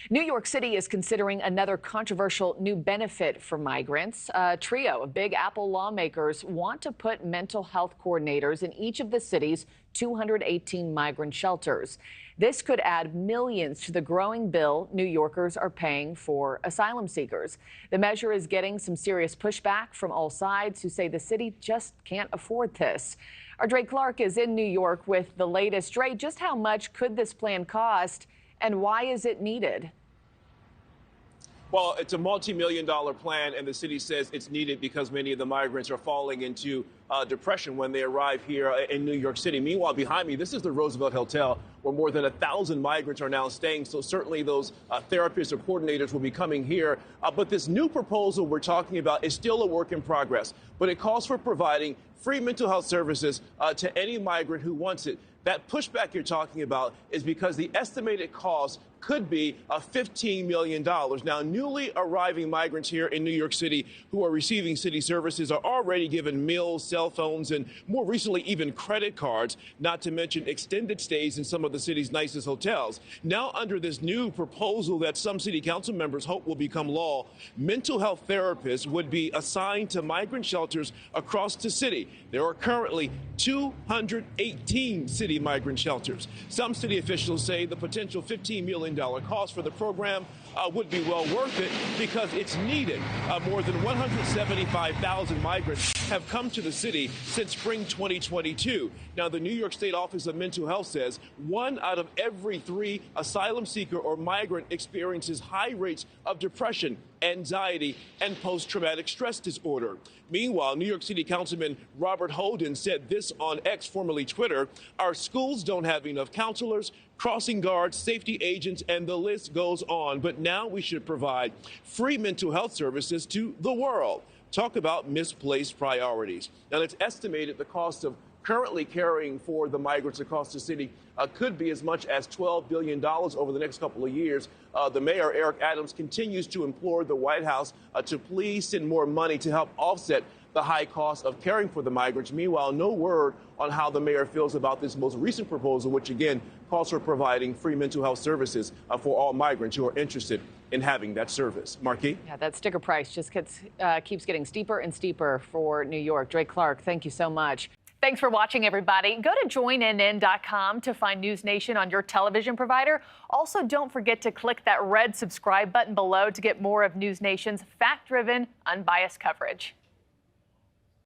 New York City is considering another controversial new benefit for migrants. A trio of Big Apple lawmakers want to put mental health coordinators in each of the city's 218 migrant shelters. This could add millions to the growing bill New Yorkers are paying for asylum seekers. The measure is getting some serious pushback from all sides who say the city just can't afford this. Our Dre Clark is in New York with the latest. Dre, just how much could this plan cost and why is it needed? Well, it's a multi-million-dollar plan, and the city says it's needed because many of the migrants are falling into depression when they arrive here in New York City. Meanwhile, behind me, this is the Roosevelt Hotel, where more than 1,000 migrants are now staying. So certainly those therapists or coordinators will be coming here. But this new proposal we're talking about is still a work in progress. But it calls for providing free mental health services to any migrant who wants it. That pushback you're talking about is because the estimated cost could be $15 million. Now, newly arriving migrants here in New York City who are receiving city services are already given meals, cell phones, and more recently even credit cards, not to mention extended stays in some of the city's nicest hotels. Now, under this new proposal that some city council members hope will become law, mental health therapists would be assigned to migrant shelters across the city. There are currently 218 city migrant shelters. Some city officials say the potential $15 million cost for the program would be well worth it because it's needed. More than 175,000 migrants have come to the city since spring 2022. Now, the New York State Office of Mental Health says 1 out of every 3 asylum seeker or migrant experiences high rates of depression, anxiety, and post-traumatic stress disorder. Meanwhile, New York City Councilman Robert Holden said this on X, formerly Twitter: "Our schools don't have enough counselors, crossing guards, safety agents, and the list goes on. But now we should provide free mental health services to the world." Talk about misplaced priorities. Now, it's estimated the cost of currently caring for the migrants across the city could be as much as $12 billion over the next couple of years. The mayor, Eric Adams, continues to implore the White House to please send more money to help offset the high cost of caring for the migrants. Meanwhile, no word on how the mayor feels about this most recent proposal, which again calls for providing free mental health services for all migrants who are interested in having that service. Markie? Yeah, that sticker price just keeps getting steeper and steeper for New York. Dre Clark, thank you so much. Thanks for watching, everybody. Go to joinnn.com to find NewsNation on your television provider. Also, don't forget to click that red subscribe button below to get more of NewsNation's fact-driven, unbiased coverage.